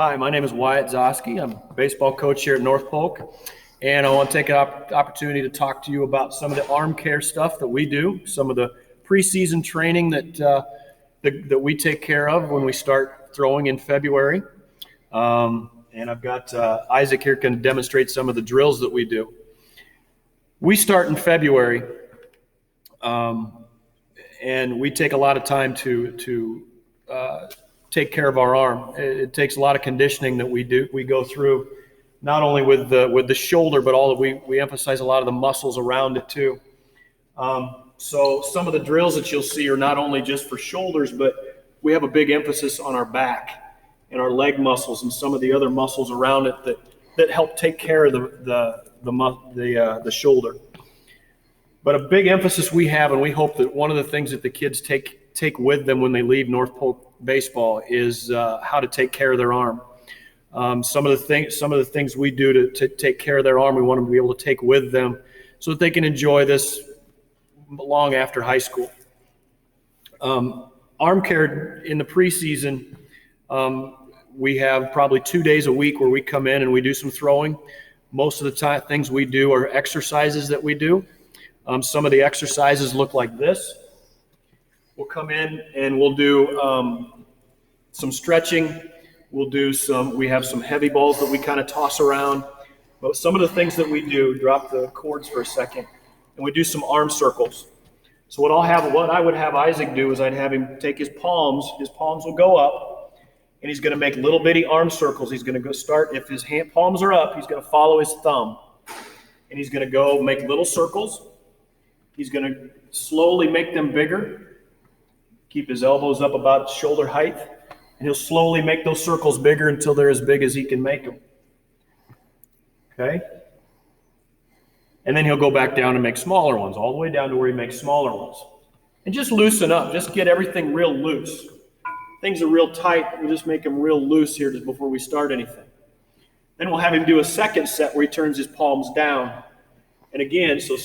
Hi, my name is Wyatt Zoske. I'm a baseball coach here at North Polk, and I want to take an opportunity to talk to you about some of the arm care stuff that we do, some of the preseason training that we take care of when we start throwing in February. And I've got Isaac here can demonstrate some of the drills that we do. We start in February, and we take a lot of time to take care of our arm. It takes a lot of conditioning that we go through, not only with the shoulder, but we emphasize a lot of the muscles around it too. So some of the drills that you'll see are not only just for shoulders, but we have a big emphasis on our back and our leg muscles and some of the other muscles around it that help take care of the shoulder. But a big emphasis we have, and we hope that one of the things that the kids take with them when they leave North Polk baseball is how to take care of their arm. Some of the things we do to take care of their arm, we want them to be able to take with them so that they can enjoy this long after high school. Arm care in the preseason, we have probably 2 days a week where we come in and we do some throwing. Most of the time, things we do are exercises that we do. Some of the exercises look like this. We'll come in and we'll do some stretching. We have some heavy balls that we kind of toss around. But some of the things that we do, drop the cords for a second, and we do some arm circles. So what I would have Isaac do is I'd have him take his palms will go up, and he's going to make little bitty arm circles. He's going to go start, if his palms are up, he's going to follow his thumb. And he's going to go make little circles. He's going to slowly make them bigger. Keep his elbows up about shoulder height. And he'll slowly make those circles bigger until they're as big as he can make them. Okay? And then he'll go back down and make smaller ones, all the way down to where he makes smaller ones. And just loosen up. Just get everything real loose. Things are real tight. We'll just make them real loose here just before we start anything. Then we'll have him do a second set where he turns his palms down. And again, so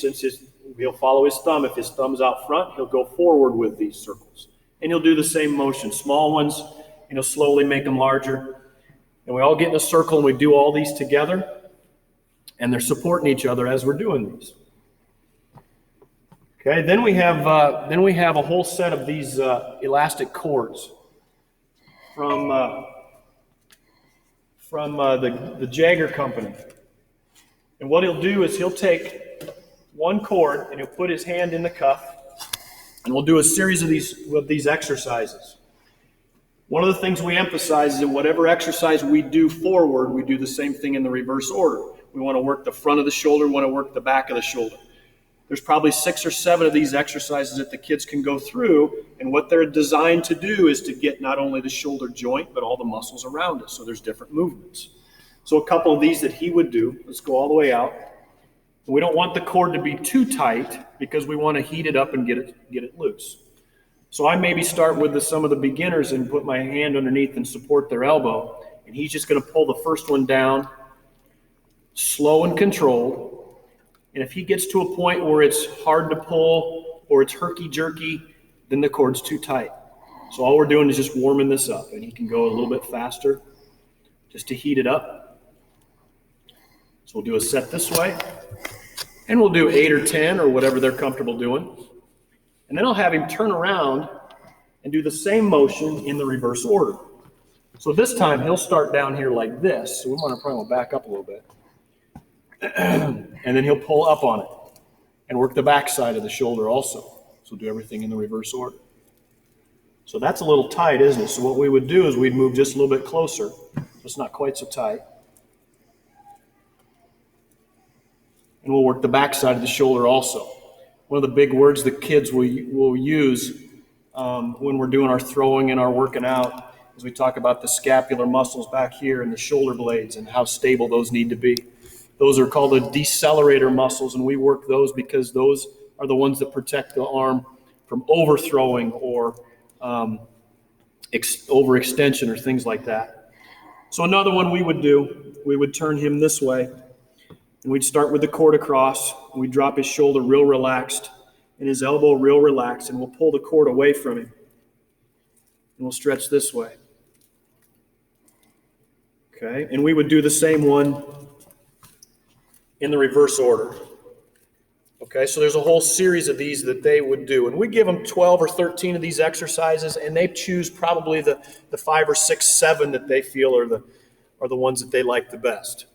he'll follow his thumb. If his thumb's out front, he'll go forward with these circles. And he'll do the same motion. Small ones, and he'll slowly make them larger. And we all get in a circle and we do all these together. And they're supporting each other as we're doing these. Okay, then we have a whole set of these elastic cords from the Jagger company. And what he'll do is he'll take one cord and he'll put his hand in the cuff, and we'll do a series of these exercises. One of the things we emphasize is that whatever exercise we do forward, we do the same thing in the reverse order. We want to work the front of the shoulder, we want to work the back of the shoulder. There's probably 6 or 7 of these exercises that the kids can go through, and what they're designed to do is to get not only the shoulder joint, but all the muscles around it. So there's different movements. So a couple of these that he would do, let's go all the way out. We don't want the cord to be too tight because we want to heat it up and get it loose. So I maybe start with some of the beginners and put my hand underneath and support their elbow, and he's just going to pull the first one down, slow and controlled. And if he gets to a point where it's hard to pull or it's herky-jerky, then the cord's too tight. So all we're doing is just warming this up, and he can go a little bit faster just to heat it up. So we'll do a set this way, and we'll do 8 or 10 or whatever they're comfortable doing. And then I'll have him turn around and do the same motion in the reverse order. So this time he'll start down here like this. So we want to probably back up a little bit. And then he'll pull up on it and work the back side of the shoulder also. So we'll do everything in the reverse order. So that's a little tight, isn't it? So what we would do is we'd move just a little bit closer. So it's not quite so tight. And we'll work the back side of the shoulder also. One of the big words the kids will use when we're doing our throwing and our working out is we talk about the scapular muscles back here and the shoulder blades and how stable those need to be. Those are called the decelerator muscles, and we work those because those are the ones that protect the arm from overthrowing or overextension or things like that. So another one we would turn him this way. And we'd start with the cord across, and we'd drop his shoulder real relaxed and his elbow real relaxed, and we'll pull the cord away from him. And we'll stretch this way. Okay, and we would do the same one in the reverse order. Okay, so there's a whole series of these that they would do. And we give them 12 or 13 of these exercises, and they choose probably the 5 or 6, 7 that they feel are the ones that they like the best.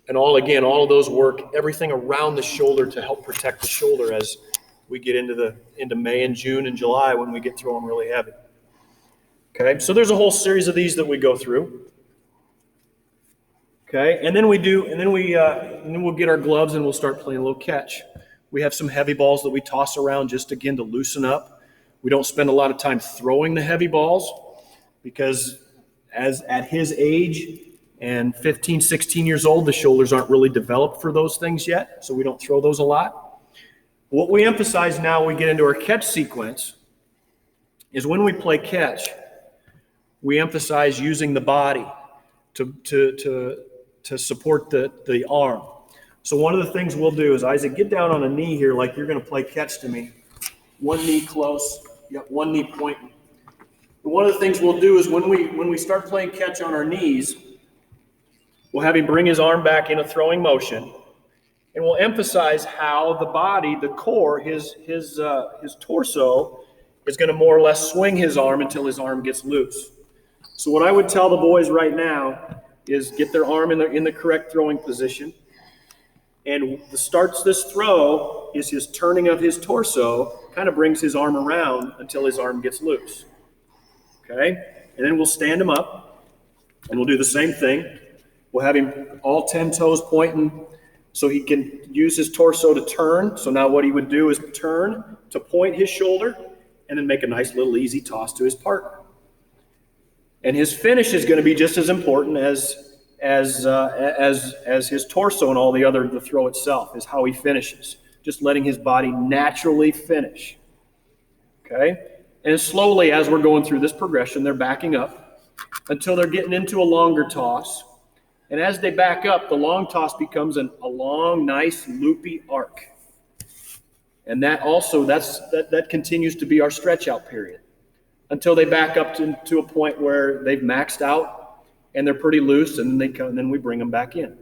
And all of those work everything around the shoulder to help protect the shoulder as we get into May and June and July when we get throwing really heavy. Okay, so there's a whole series of these that we go through. Okay, and then we'll get our gloves and we'll start playing a little catch. We have some heavy balls that we toss around just again to loosen up. We don't spend a lot of time throwing the heavy balls because as at his age and 15, 16 years old, the shoulders aren't really developed for those things yet, so we don't throw those a lot. What we emphasize now when we get into our catch sequence is when we play catch, we emphasize using the body to support the arm. So one of the things we'll do is, Isaac, get down on a knee here like you're going to play catch to me. One knee close, one knee pointing. And one of the things we'll do is when we start playing catch on our knees, we'll have him bring his arm back in a throwing motion, and we'll emphasize how the body, the core, his torso is going to more or less swing his arm until his arm gets loose. So what I would tell the boys right now is get their arm in the correct throwing position. And the starts this throw is his turning of his torso, kind of brings his arm around until his arm gets loose. Okay? And then we'll stand him up, and we'll do the same thing. We'll have him all 10 toes pointing so he can use his torso to turn. So now what he would do is turn to point his shoulder and then make a nice little easy toss to his partner. And his finish is going to be just as important as his torso and all the throw itself, is how he finishes. Just letting his body naturally finish. Okay? And slowly, as we're going through this progression, they're backing up until they're getting into a longer toss. And as they back up, the long toss becomes a long, nice, loopy arc. And that continues to be our stretch out period until they back up to a point where they've maxed out and they're pretty loose, and then we bring them back in.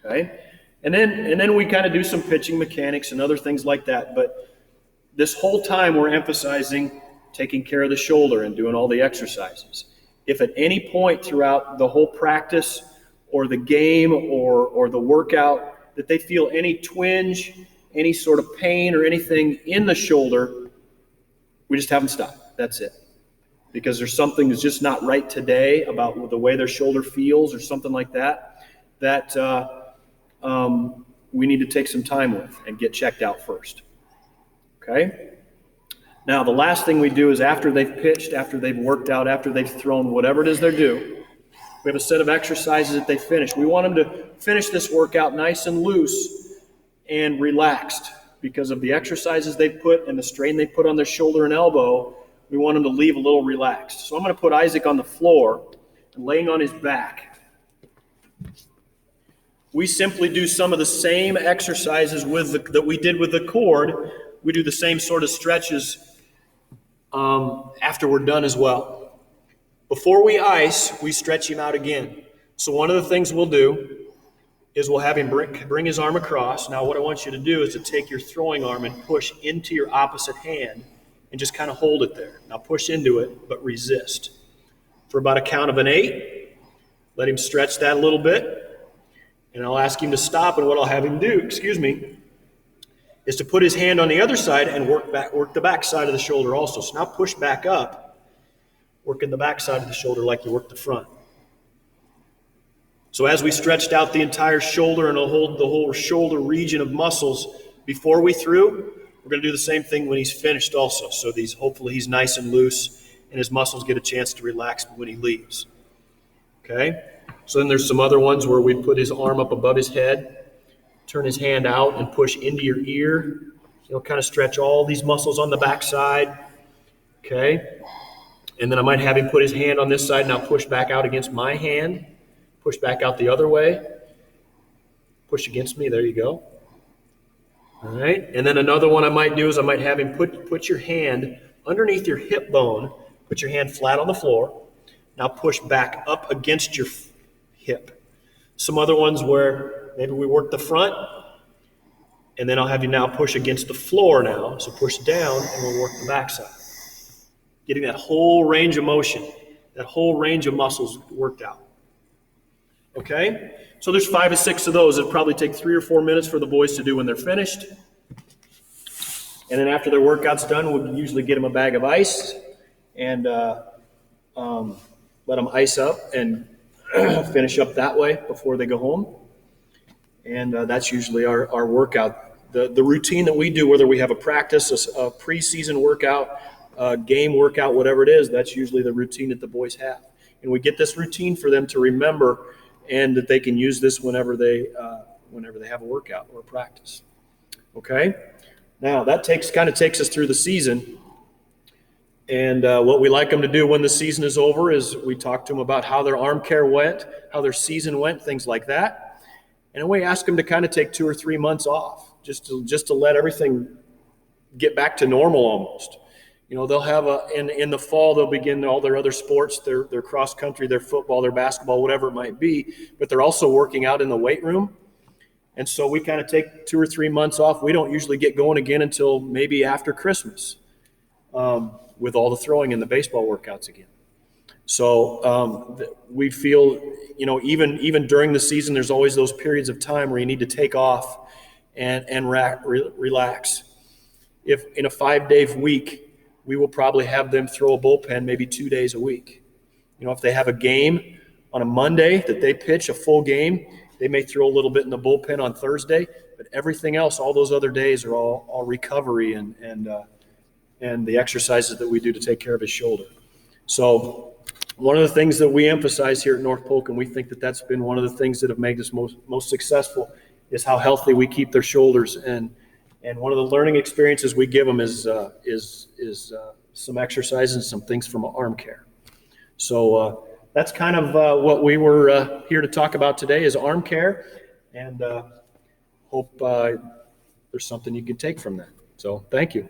Okay? And then we kind of do some pitching mechanics and other things like that. But this whole time we're emphasizing taking care of the shoulder and doing all the exercises. If at any point throughout the whole practice or the game or the workout that they feel any twinge, any sort of pain or anything in the shoulder, we just have them stop. That's it. Because there's something that's just not right today about the way their shoulder feels or something like that we need to take some time with and get checked out first. Okay? Now, the last thing we do is after they've pitched, after they've worked out, after they've thrown whatever it is they're due, we have a set of exercises that they finish. We want them to finish this workout nice and loose and relaxed because of the exercises they've put and the strain they put on their shoulder and elbow. We want them to leave a little relaxed. So I'm going to put Isaac on the floor and laying on his back. We simply do some of the same exercises that we did with the cord. We do the same sort of stretches after we're done as well. Before we ice, we stretch him out again. So one of the things we'll do is we'll have him bring his arm across. Now what I want you to do is to take your throwing arm and push into your opposite hand and just kind of hold it there. Now push into it, but resist. For about a count of 8, let him stretch that a little bit. And I'll ask him to stop, and what I'll have him do, is to put his hand on the other side and work the back side of the shoulder also. So now push back up, working the back side of the shoulder like you work the front. So as we stretched out the entire shoulder and the whole shoulder region of muscles before we threw, we're going to do the same thing when he's finished also. So hopefully he's nice and loose and his muscles get a chance to relax when he leaves. Okay? So then there's some other ones where we put his arm up above his head, turn his hand out and push into your ear. You'll kind of stretch all these muscles on the back side. Okay? And then I might have him put his hand on this side, now push back out against my hand. Push back out the other way. Push against me. There you go. All right. And then another one I might do is I might have him put your hand underneath your hip bone. Put your hand flat on the floor. Now push back up against your hip. Some other ones where maybe we work the front, and then I'll have you now push against the floor now. So push down, and we'll work the backside. Getting that whole range of motion, that whole range of muscles worked out. Okay? So there's 5 or 6 of those. It'll probably take 3 or 4 minutes for the boys to do when they're finished. And then after their workout's done, we'll usually get them a bag of ice and let them ice up and finish up that way before they go home. And that's usually our workout. The routine that we do, whether we have a practice, a preseason workout, a game workout, whatever it is, that's usually the routine that the boys have. And we get this routine for them to remember, and that they can use this whenever they have a workout or a practice. Okay? Now, that kind of takes us through the season. And what we like them to do when the season is over is we talk to them about how their arm care went, how their season went, things like that. And we ask them to kind of take 2 or 3 months off, just to let everything get back to normal almost. You know, they'll have in the fall, they'll begin all their other sports, their cross country, their football, their basketball, whatever it might be, but they're also working out in the weight room. And so we kind of take 2 or 3 months off. We don't usually get going again until maybe after Christmas with all the throwing and the baseball workouts again. So we feel, you know, even during the season, there's always those periods of time where you need to take off and relax. If in a 5-day week, we will probably have them throw a bullpen maybe 2 days a week. You know, if they have a game on a Monday that they pitch a full game, they may throw a little bit in the bullpen on Thursday, but everything else, all those other days are all recovery and the exercises that we do to take care of his shoulder. So one of the things that we emphasize here at North Polk, and we think that that's been one of the things that have made us most successful, is how healthy we keep their shoulders. And one of the learning experiences we give them is some exercises and some things from arm care. So that's kind of what we were here to talk about today is arm care, and hope there's something you can take from that. So thank you.